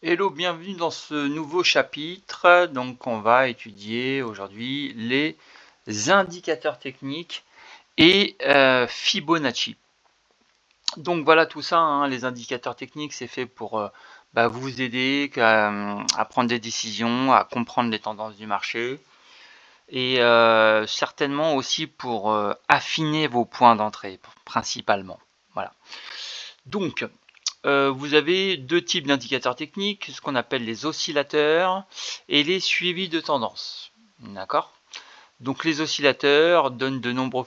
Hello, bienvenue dans ce nouveau chapitre. Donc, on va étudier aujourd'hui les indicateurs techniques et Fibonacci. Donc voilà tout ça, hein, les indicateurs techniques, c'est fait pour vous aider à prendre des décisions, à comprendre les tendances du marché et certainement aussi pour affiner vos points d'entrée, principalement. Voilà. Donc, vous avez deux types d'indicateurs techniques, ce qu'on appelle les oscillateurs et les suivis de tendance. D'accord ? Donc les oscillateurs donnent de nombreux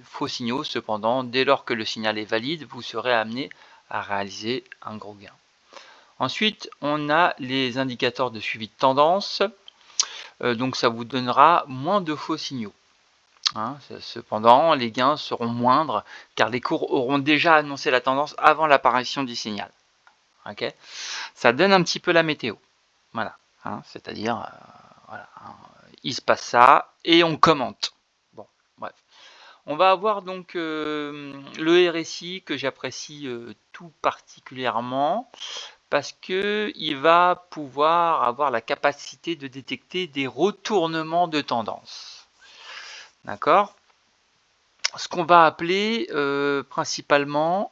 faux signaux, cependant, dès lors que le signal est valide, vous serez amené à réaliser un gros gain. Ensuite, on a les indicateurs de suivi de tendance, donc ça vous donnera moins de faux signaux. Cependant, les gains seront moindres car les cours auront déjà annoncé la tendance avant l'apparition du signal. Okay, ça donne un petit peu la météo. Voilà. C'est-à-dire, voilà, il se passe ça et on commente. Bon, bref. On va avoir donc le RSI que j'apprécie tout particulièrement parce que il va pouvoir avoir la capacité de détecter des retournements de tendance. D'accord ? Ce qu'on va appeler principalement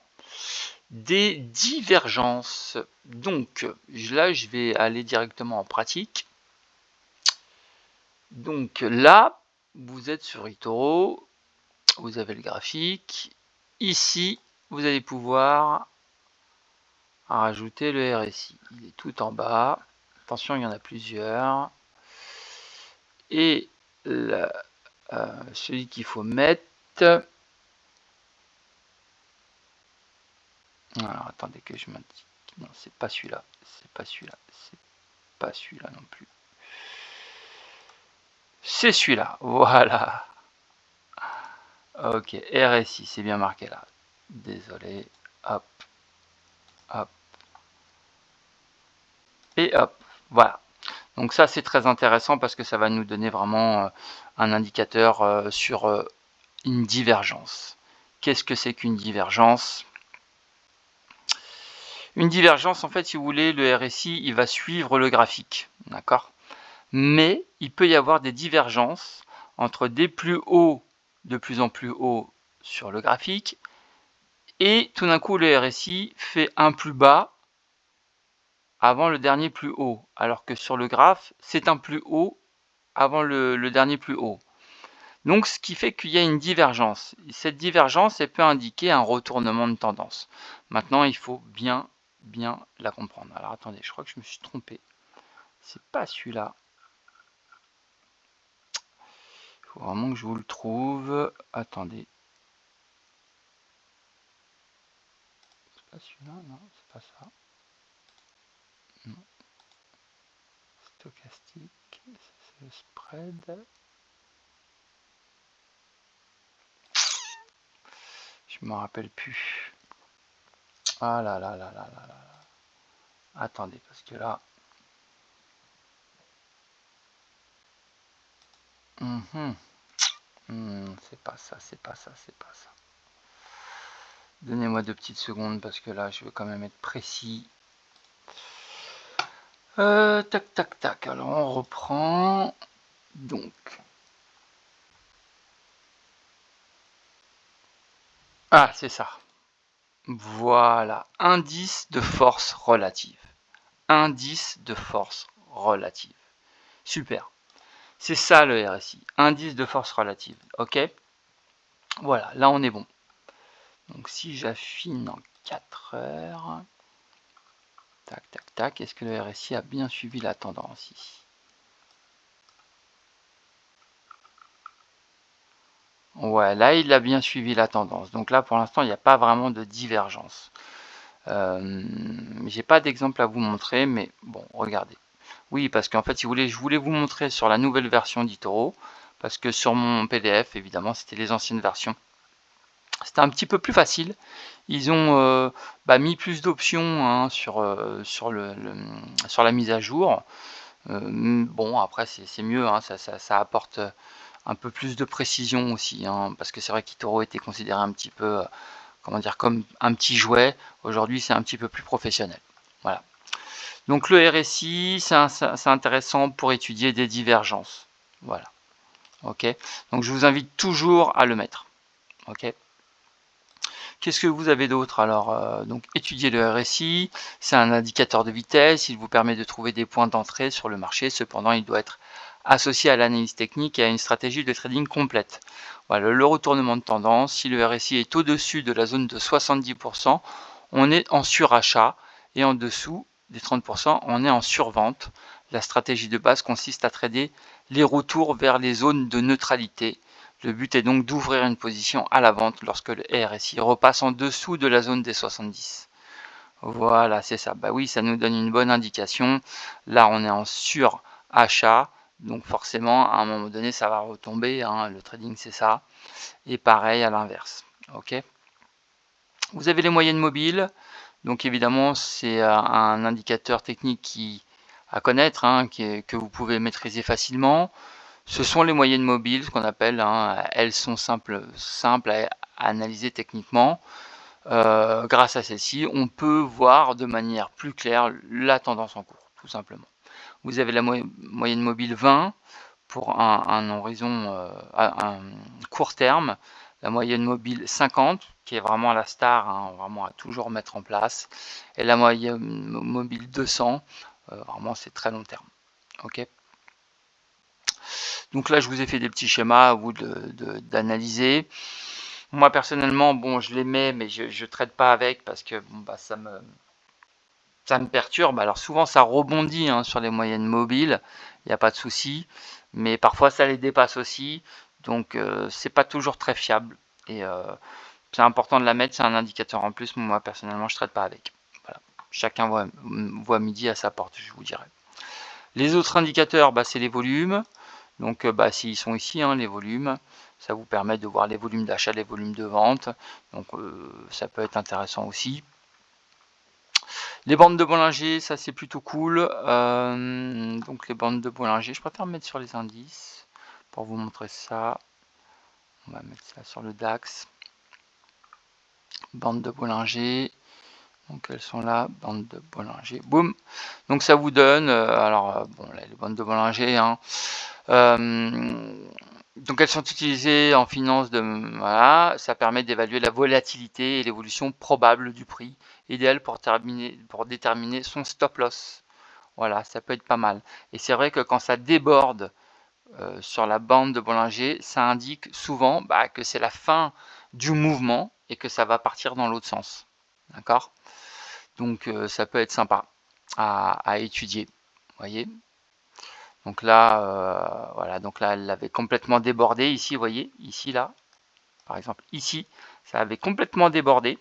des divergences. Donc là, je vais aller directement en pratique. Donc là, vous êtes sur eToro, vous avez le graphique. Ici, vous allez pouvoir rajouter le RSI. Il est tout en bas. Attention, il y en a plusieurs. Et là, celui qu'il faut mettre... Alors, attendez que je m'indique. Non, c'est pas celui-là. C'est pas celui-là. C'est pas celui-là non plus. C'est celui-là. Voilà. Ok, RSI, c'est bien marqué là. Désolé. Hop. Hop. Et hop. Voilà. Donc ça, c'est très intéressant parce que ça va nous donner vraiment un indicateur sur une divergence. Qu'est-ce que c'est qu'une divergence ? Une divergence, en fait, si vous voulez, le RSI, il va suivre le graphique. D'accord ? Mais il peut y avoir des divergences entre des plus hauts, de plus en plus hauts sur le graphique, et tout d'un coup, le RSI fait un plus bas avant le dernier plus haut, alors que sur le graphe, c'est un plus haut avant le dernier plus haut. Donc, ce qui fait qu'il y a une divergence. Cette divergence, elle peut indiquer un retournement de tendance. Maintenant, il faut bien la comprendre. Alors, attendez, je crois que je me suis trompé. C'est pas celui-là. Il faut vraiment que je vous le trouve. Attendez. C'est pas celui-là, non, c'est pas ça. Non. Stochastique, c'est le spread. Je me rappelle plus. Ah là là là là là là. Attendez, parce que là... c'est pas ça, c'est pas ça, c'est pas ça. Donnez-moi 2 petites secondes parce que là, je veux quand même être précis. Tac, tac, tac. Alors, on reprend. Donc. Ah, c'est ça. Voilà. Indice de force relative. Indice de force relative. Super. C'est ça le RSI. Indice de force relative. Ok ? Voilà, là on est bon. Donc si j'affine en 4 heures, tac, tac, tac, est-ce que le RSI a bien suivi la tendance ici ? Ouais, là il a bien suivi la tendance. Donc là pour l'instant il n'y a pas vraiment de divergence. J'ai pas d'exemple à vous montrer, mais bon, regardez. Oui, parce qu'en fait, si vous voulez, je voulais vous montrer sur la nouvelle version d'eToro, parce que sur mon PDF, évidemment, c'était les anciennes versions. C'était un petit peu plus facile. Ils ont mis plus d'options hein, sur la mise à jour. Bon, après, c'est mieux, hein, ça apporte un peu plus de précision aussi, hein, parce que c'est vrai qu'eToro était considéré un petit peu, comment dire, comme un petit jouet. Aujourd'hui, c'est un petit peu plus professionnel. Voilà. Donc le RSI, c'est intéressant pour étudier des divergences. Voilà. Ok. Donc je vous invite toujours à le mettre. Ok. Qu'est-ce que vous avez d'autre? Alors, donc étudier le RSI, c'est un indicateur de vitesse, il vous permet de trouver des points d'entrée sur le marché, cependant il doit être associé à l'analyse technique et à une stratégie de trading complète. Voilà, le retournement de tendance, si le RSI est au-dessus de la zone de 70%, on est en surachat, et en dessous des 30%, on est en survente. La stratégie de base consiste à trader les retours vers les zones de neutralité. Le but est donc d'ouvrir une position à la vente lorsque le RSI repasse en dessous de la zone des 70. Voilà, c'est ça. Bah oui, ça nous donne une bonne indication. Là, on est en surachat, donc forcément, à un moment donné, ça va retomber. Hein. Le trading, c'est ça. Et pareil à l'inverse. Ok. Vous avez les moyennes mobiles. Donc évidemment, c'est un indicateur technique à connaître, hein, que vous pouvez maîtriser facilement. Ce sont les moyennes mobiles, ce qu'on appelle, hein, elles sont simples à analyser techniquement. Grâce à celles-ci, on peut voir de manière plus claire la tendance en cours, tout simplement. Vous avez la moyenne mobile 20 pour un horizon un court terme, la moyenne mobile 50 qui est vraiment la star, hein, vraiment à toujours mettre en place, et la moyenne mobile 200, vraiment c'est très long terme. Ok. Donc là, je vous ai fait des petits schémas à vous d'analyser. Moi, personnellement, bon, je les mets, mais je ne traite pas avec parce que bon, bah, ça me perturbe. Alors souvent, ça rebondit, hein, sur les moyennes mobiles, il n'y a pas de souci. Mais parfois, ça les dépasse aussi. Donc, c'est pas toujours très fiable. Et c'est important de la mettre, c'est un indicateur en plus. Moi, personnellement, je ne traite pas avec. Voilà. Chacun voit midi à sa porte, je vous dirais. Les autres indicateurs, bah, c'est les volumes. Donc s'ils sont ici, hein, les volumes, ça vous permet de voir les volumes d'achat, les volumes de vente. Donc ça peut être intéressant aussi. Les bandes de Bollinger, ça c'est plutôt cool. Donc les bandes de Bollinger, je préfère mettre sur les indices pour vous montrer ça. On va mettre ça sur le DAX. Bandes de Bollinger. Donc elles sont là, bandes de Bollinger. Boum. Donc ça vous donne, bon, là, les bandes de Bollinger, hein, donc elles sont utilisées en finance voilà, ça permet d'évaluer la volatilité et l'évolution probable du prix, idéal pour déterminer son stop loss. Voilà, ça peut être pas mal. Et c'est vrai que quand ça déborde sur la bande de Bollinger, ça indique souvent que c'est la fin du mouvement et que ça va partir dans l'autre sens. D'accord? Donc ça peut être sympa à étudier. Vous voyez? Donc là, voilà, donc là, elle l'avait complètement débordé ici, vous voyez, ici, là, par exemple, ici, ça avait complètement débordé.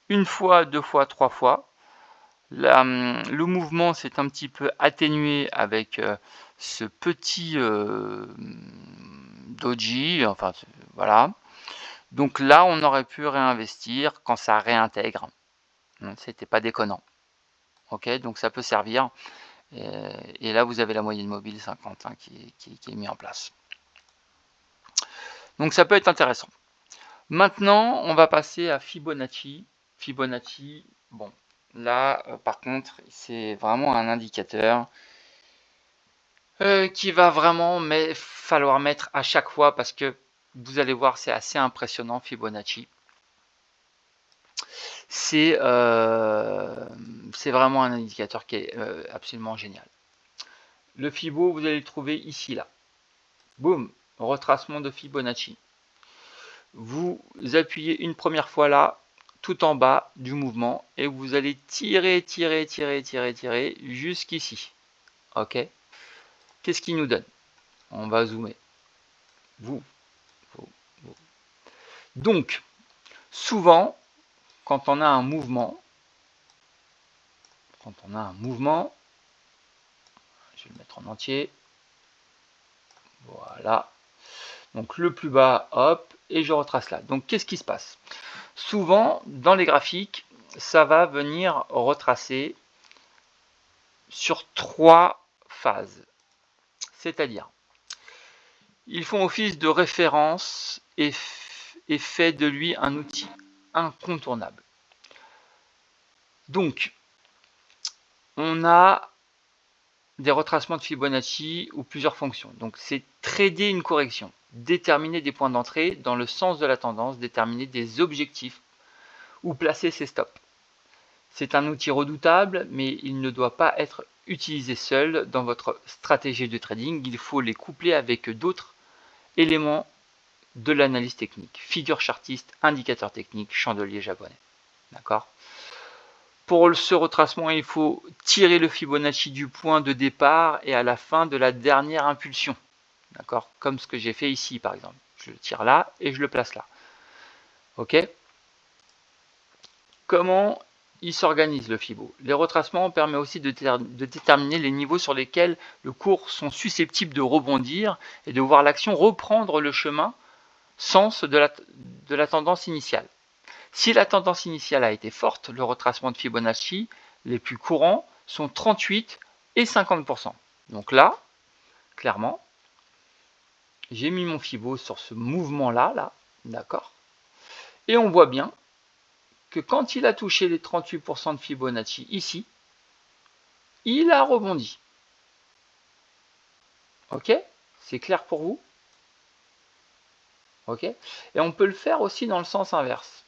Une fois, deux fois, trois fois. Le mouvement s'est un petit peu atténué avec ce petit doji, enfin, voilà. Donc là, on aurait pu réinvestir quand ça réintègre. C'était pas déconnant. Ok, donc ça peut servir. Et là, vous avez la moyenne mobile 50, hein, qui est mise en place. Donc ça peut être intéressant. Maintenant, on va passer à Fibonacci. Fibonacci, bon, là, par contre, c'est vraiment un indicateur qui va vraiment falloir mettre à chaque fois parce que vous allez voir, c'est assez impressionnant, Fibonacci. C'est vraiment un indicateur qui est absolument génial. Le Fibo, vous allez le trouver ici, là. Boum, retracement de Fibonacci. Vous appuyez une première fois là, tout en bas du mouvement, et vous allez tirer jusqu'ici. Ok. Qu'est-ce qu'il nous donne? On va zoomer. Vous. Donc, souvent, quand on a un mouvement, je vais le mettre en entier. Voilà. Donc le plus bas, hop, et je retrace là. Donc qu'est-ce qui se passe? Souvent, dans les graphiques, ça va venir retracer sur 3 phases. C'est-à-dire, ils font office de référence et fait de lui un outil incontournable. Donc, on a des retracements de Fibonacci ou plusieurs fonctions. Donc c'est trader une correction, déterminer des points d'entrée dans le sens de la tendance, déterminer des objectifs ou placer ses stops. C'est un outil redoutable, mais il ne doit pas être utilisé seul dans votre stratégie de trading. Il faut les coupler avec d'autres éléments de l'analyse technique. Figure chartiste, indicateur technique, chandelier japonais. D'accord ? Pour ce retracement, il faut tirer le Fibonacci du point de départ et à la fin de la dernière impulsion. D'accord ? Comme ce que j'ai fait ici, par exemple. Je le tire là et je le place là. Ok ? Comment il s'organise le Fibo? Les retracements permettent aussi de déterminer les niveaux sur lesquels le cours sont susceptibles de rebondir et de voir l'action reprendre le chemin sens de la tendance initiale. Si la tendance initiale a été forte, le retracement de Fibonacci, les plus courants, sont 38 et 50%. Donc là, clairement, j'ai mis mon Fibo sur ce mouvement-là, d'accord ? Et on voit bien que quand il a touché les 38% de Fibonacci ici, il a rebondi. Ok? C'est clair pour vous? Ok? Et on peut le faire aussi dans le sens inverse.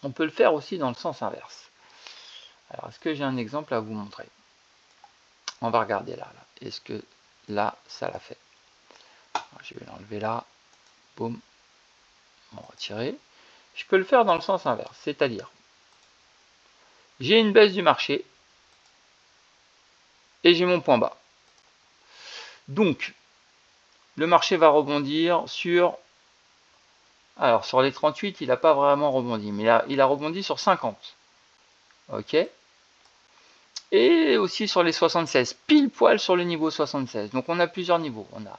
On peut le faire aussi dans le sens inverse. Alors, est-ce que j'ai un exemple à vous montrer? On va regarder là. Est-ce que là, ça l'a fait? Alors, je vais l'enlever là. Boum. On va retirer. Je peux le faire dans le sens inverse. C'est-à-dire, j'ai une baisse du marché et j'ai mon point bas. Donc, le marché va rebondir sur... Alors, sur les 38, il n'a pas vraiment rebondi, mais il a rebondi sur 50. Ok? Et aussi sur les 76, pile poil sur le niveau 76. Donc, on a plusieurs niveaux. On a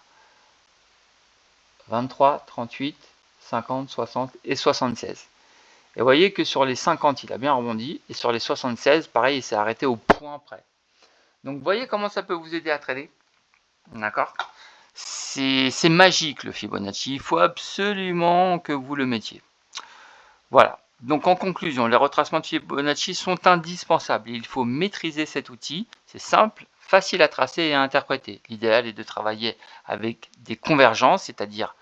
23, 38, 50, 60 et 76. Et vous voyez que sur les 50, il a bien rebondi. Et sur les 76, pareil, il s'est arrêté au point près. Donc, vous voyez comment ça peut vous aider à trader? D'accord? C'est magique le Fibonacci. Il faut absolument que vous le mettiez. Voilà. Donc en conclusion, les retracements de Fibonacci sont indispensables. Il faut maîtriser cet outil. C'est simple, facile à tracer et à interpréter. L'idéal est de travailler avec des convergences, c'est-à-dire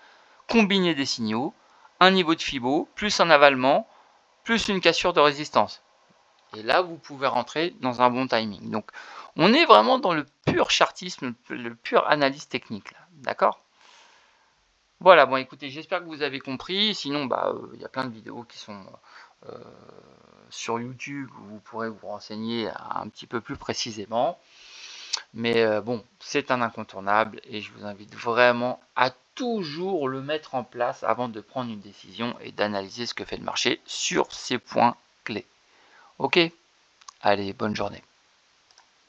combiner des signaux, un niveau de Fibo, plus un avalement, plus une cassure de résistance. Et là, vous pouvez rentrer dans un bon timing. Donc, on est vraiment dans le pur chartisme, le pur analyse technique. D'accord ? Voilà, bon écoutez, j'espère que vous avez compris. Sinon, y a plein de vidéos qui sont sur YouTube où vous pourrez vous renseigner un petit peu plus précisément. Mais bon, c'est un incontournable et je vous invite vraiment à toujours le mettre en place avant de prendre une décision et d'analyser ce que fait le marché sur ces points clés. Ok ? Allez, bonne journée.